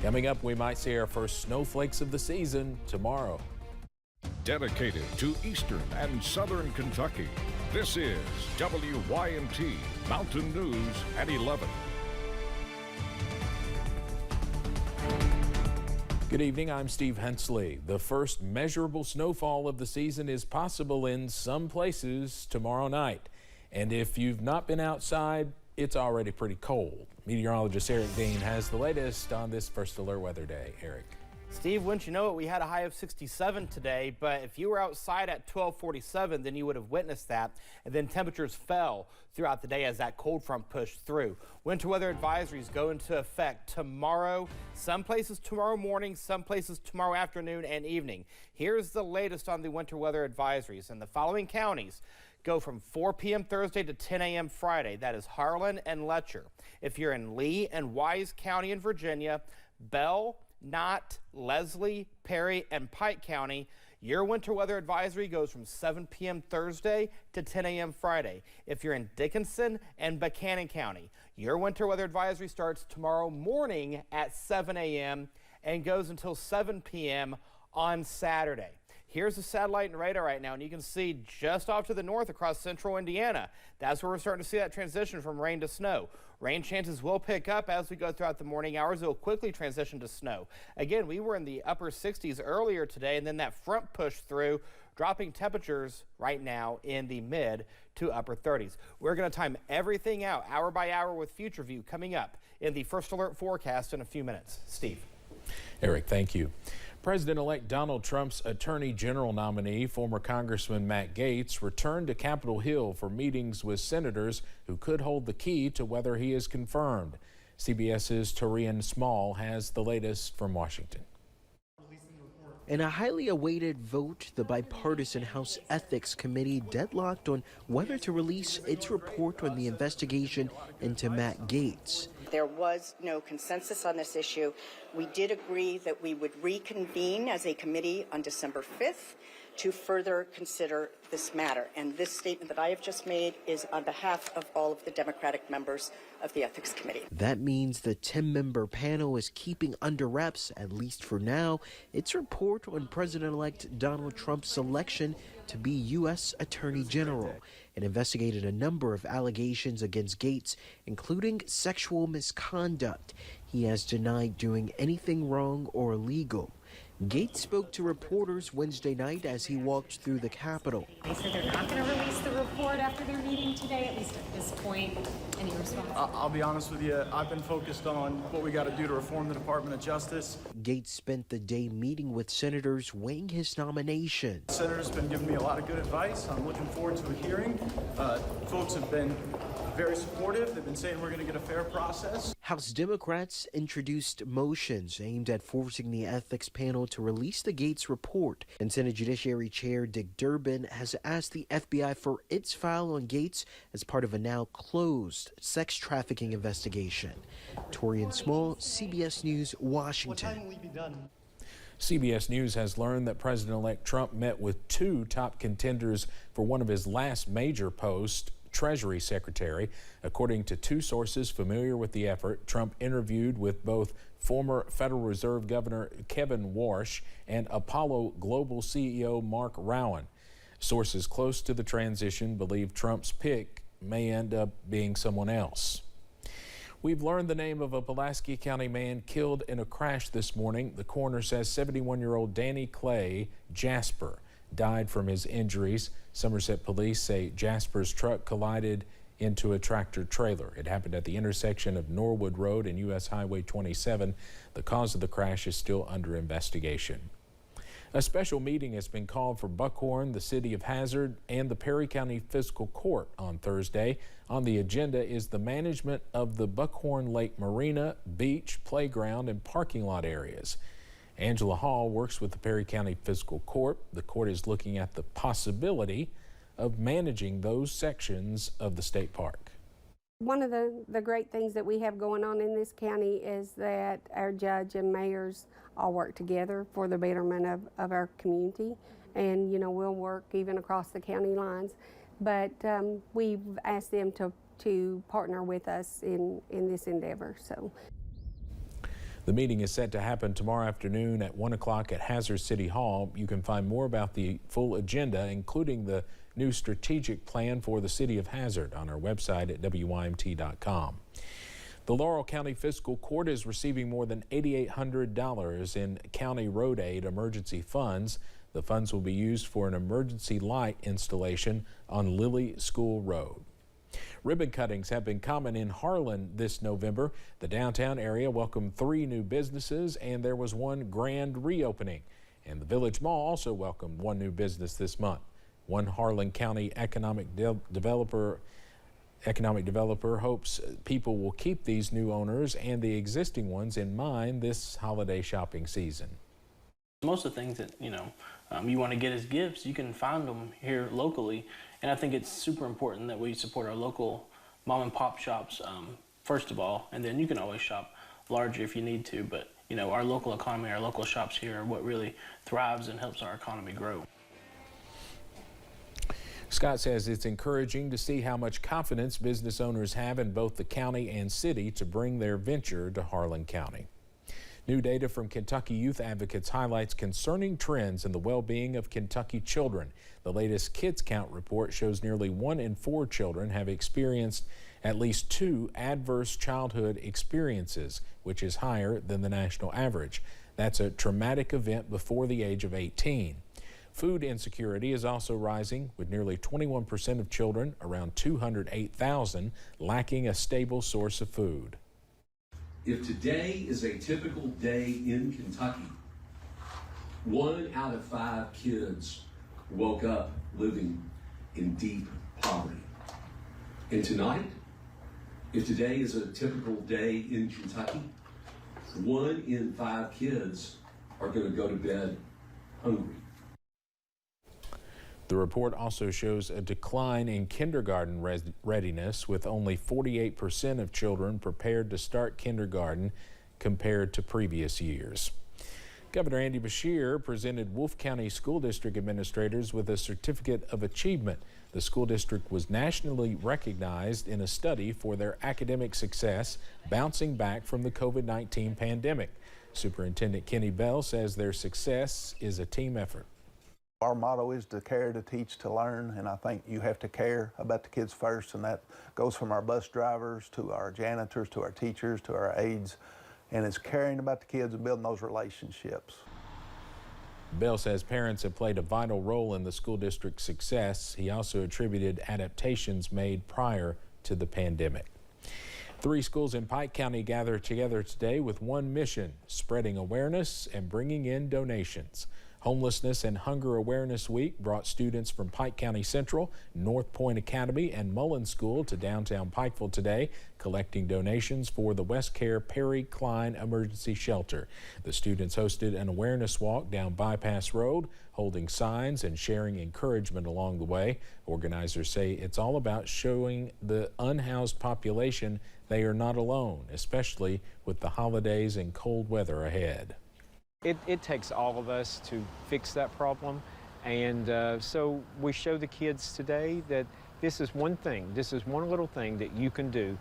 Coming up, we might see our first snowflakes of the season tomorrow. Dedicated to Eastern and Southern Kentucky, this is WYMT Mountain News at 11. Good evening, I'm Steve Hensley. The first measurable snowfall of the season is possible in some places tomorrow night. And if you've not been outside, it's already pretty cold. Meteorologist Eric Dean has the latest on this First Alert Weather Day. Eric. Steve, wouldn't you know it, we had a high of 67 today, but if you were outside at 12:47, then you would have witnessed that. And then temperatures fell throughout the day as that cold front pushed through. Winter weather advisories go into effect tomorrow. Some places tomorrow morning, some places tomorrow afternoon and evening. Here's the latest on the winter weather advisories. And the following counties go from 4 p.m. Thursday to 10 a.m. Friday. That is Harlan and Letcher. If you're in Lee and Wise County in Virginia, Bell, Knott, Leslie, Perry, and Pike County, your winter weather advisory goes from 7 p.m. Thursday to 10 a.m. Friday. If you're in Dickinson and Buchanan County, your winter weather advisory starts tomorrow morning at 7 a.m. and goes until 7 p.m. on Saturday. Here's the satellite and radar right now, and you can see just off to the north across central Indiana. That's where we're starting to see that transition from rain to snow. Rain chances will pick up as we go throughout the morning hours. It will quickly transition to snow. Again, we were in the upper 60s earlier today, and then that front pushed through, dropping temperatures right now in the mid to upper 30s. We're going to time everything out hour by hour with Future View coming up in the First Alert forecast in a few minutes. Steve. Eric, thank you. President-elect Donald Trump's Attorney General nominee, former Congressman Matt Gaetz, returned to Capitol Hill for meetings with senators who could hold the key to whether he is confirmed. CBS's Torian Small has the latest from Washington. In a highly awaited vote, the bipartisan House Ethics Committee deadlocked on whether to release its report on the investigation into Matt Gaetz. There was no consensus on this issue. We did agree that we would reconvene as a committee on December 5th to further consider this matter. And this statement that I have just made is on behalf of all of the Democratic members of the Ethics Committee. That means the 10-member panel is keeping under wraps, at least for now, its report on President-elect Donald Trump's selection to be U.S. Attorney General. It investigated a number of allegations against Gaetz, including sexual misconduct. He has denied doing anything wrong or illegal. Gaetz spoke to reporters Wednesday night as he walked through the Capitol. They said they're not going to release the report after their meeting today, at least at this point. Any response? I'll be honest with you, I've been focused on what we got to do to reform the Department of Justice. Gaetz spent the day meeting with senators weighing his nomination. The senator's been giving me a lot of good advice. I'm looking forward to a hearing. Folks have been very supportive. They've been saying we're going to get a fair process. House Democrats introduced motions aimed at forcing the ethics panel to release the Gaetz report. And Senate Judiciary Chair Dick Durbin has asked the FBI for its file on Gaetz as part of a now closed sex trafficking investigation. Torian Small, CBS News, Washington. What time will we be done? CBS News has learned that President-elect Trump met with two top contenders for one of his last major posts, Treasury Secretary. According to two sources familiar with the effort, Trump interviewed with both former Federal Reserve Governor Kevin Warsh and Apollo Global CEO Mark Rowan. Sources close to the transition believe Trump's pick may end up being someone else. We've learned the name of a Pulaski County man killed in a crash this morning. The coroner says 71-year-old Danny Clay Jasper died from his injuries. Somerset police say Jasper's truck collided into a tractor trailer. It happened at the intersection of Norwood Road and U.S. Highway 27. The cause of the crash is still under investigation. A special meeting has been called for Buckhorn, the City of Hazard, and the Perry County Fiscal Court on Thursday. On the agenda is the management of the Buckhorn Lake Marina, beach, playground, and parking lot areas. Angela Hall works with the Perry County Fiscal Court. The court is looking at the possibility of managing those sections of the state park. One of the great things that we have going on in this county is that our judge and mayors all work together for the betterment of our community. And, you know, we'll work even across the county lines. But we've asked them to partner with us in this endeavor. So. The meeting is set to happen tomorrow afternoon at 1 o'clock at Hazard City Hall. You can find more about the full agenda, including the new strategic plan for the city of Hazard, on our website at WYMT.com. The Laurel County Fiscal Court is receiving more than $8,800 in county road aid emergency funds. The funds will be used for an emergency light installation on Lily School Road. Ribbon cuttings have been common in Harlan this November. The downtown area welcomed 3 new businesses, and there was one grand reopening. And the Village Mall also welcomed 1 new business this month. One Harlan County economic developer hopes people will keep these new owners and the existing ones in mind this holiday shopping season. Most of the things that you want to get as gifts, you can find them here locally, and I think it's super important that we support our local mom and pop shops first of all, and then you can always shop larger if you need to. But our local economy, our local shops here are what really thrives and helps our economy grow. Scott says it's encouraging to see how much confidence business owners have in both the county and city to bring their venture to Harlan County. New data from Kentucky Youth Advocates highlights concerning trends in the well-being of Kentucky children. The latest Kids Count report shows nearly 1 in 4 children have experienced at least 2 adverse childhood experiences, which is higher than the national average. That's a traumatic event before the age of 18. Food insecurity is also rising, with nearly 21% of children, around 208,000, lacking a stable source of food. If today is a typical day in Kentucky, 1 out of 5 kids woke up living in deep poverty. And tonight, if today is a typical day in Kentucky, 1 in 5 kids are going to go to bed hungry. The report also shows a decline in kindergarten readiness, with only 48% of children prepared to start kindergarten compared to previous years. Governor Andy Beshear presented Wolfe County School District administrators with a certificate of achievement. The school district was nationally recognized in a study for their academic success, bouncing back from the COVID-19 pandemic. Superintendent Kenny Bell says their success is a team effort. Our motto is to care, to teach, to learn, and I think you have to care about the kids first, and that goes from our bus drivers to our janitors to our teachers to our aides, and it's caring about the kids and building those relationships. Bell says parents have played a vital role in the school district's success. He also attributed adaptations made prior to the pandemic. 3 schools in Pike County gathered together today with one mission: spreading awareness and bringing in donations. Homelessness and Hunger Awareness Week brought students from Pike County Central, North Point Academy, and Mullen School to downtown Pikeville today, collecting donations for the WestCare Perry Klein Emergency Shelter. The students hosted an awareness walk down Bypass Road, holding signs and sharing encouragement along the way. Organizers say it's all about showing the unhoused population they are not alone, especially with the holidays and cold weather ahead. It takes all of us to fix that problem, and so we show the kids today that this is one thing, this is one little thing that you can do.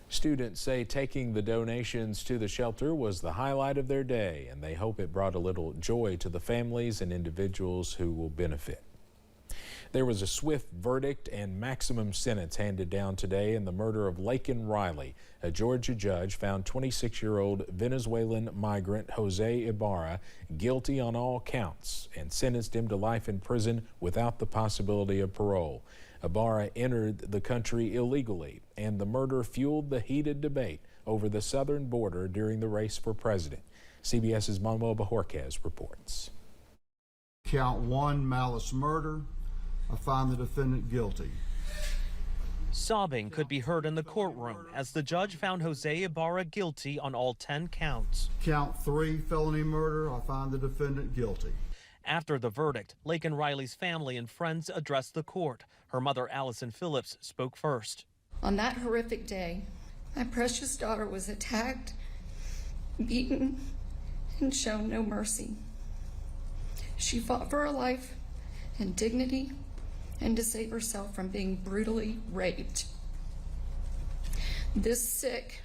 Students say taking the donations to the shelter was the highlight of their day, and they hope it brought a little joy to the families and individuals who will benefit. There was a swift verdict and maximum sentence handed down today in the murder of Laken Riley. A Georgia judge found 26-year-old Venezuelan migrant Jose Ibara guilty on all counts and sentenced him to life in prison without the possibility of parole. Ibara entered the country illegally, and the murder fueled the heated debate over the southern border during the race for president. CBS's Manuel Bajorquez reports. Count 1, malice murder. I find the defendant guilty. Sobbing could be heard in the courtroom as the judge found Jose Ibara guilty on all 10 counts. Count 3, felony murder. I find the defendant guilty. After the verdict, Laken Riley's family and friends addressed the court. Her mother, Allison Phillips, spoke first. On that horrific day, my precious daughter was attacked, beaten, and shown no mercy. She fought for her life and dignity and to save herself from being brutally raped. This sick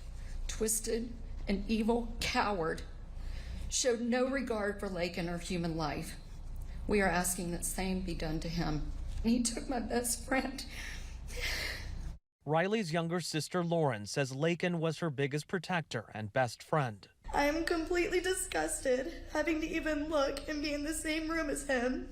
twisted, and evil coward showed no regard for Laken or human life. We are asking that same be done to him. He took my best friend. Riley's younger sister Lauren says Laken was her biggest protector and best friend. I am completely disgusted having to even look and be in the same room as him.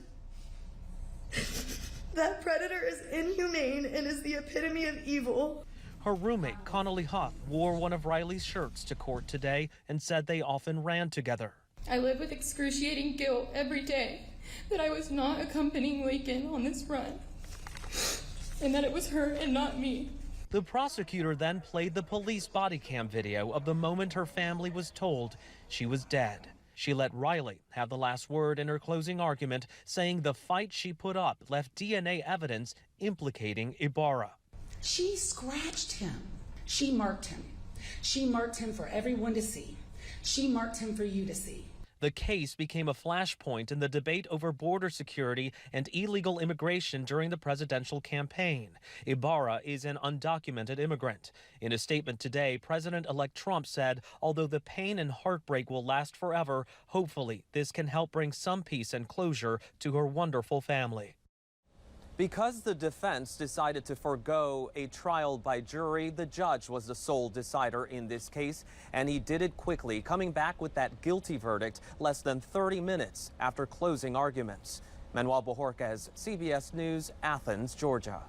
That predator is inhumane and is the epitome of evil. Her roommate, Connolly Huff, wore one of Riley's shirts to court today and said they often ran together. I live with excruciating guilt every day that I was not accompanying Laken on this run, and that it was her and not me. The prosecutor then played the police body cam video of the moment her family was told she was dead. She let Riley have the last word in her closing argument, saying the fight she put up left DNA evidence implicating Ibara. She scratched him. She marked him. She marked him for everyone to see. She marked him for you to see. The case became a flashpoint in the debate over border security and illegal immigration during the presidential campaign. Ibara is an undocumented immigrant. In a statement today, President-elect Trump said, although the pain and heartbreak will last forever, hopefully this can help bring some peace and closure to her wonderful family. Because the defense decided to forgo a trial by jury, the judge was the sole decider in this case, and he did it quickly, coming back with that guilty verdict less than 30 minutes after closing arguments. Manuel Bojorquez, CBS News, Athens, Georgia.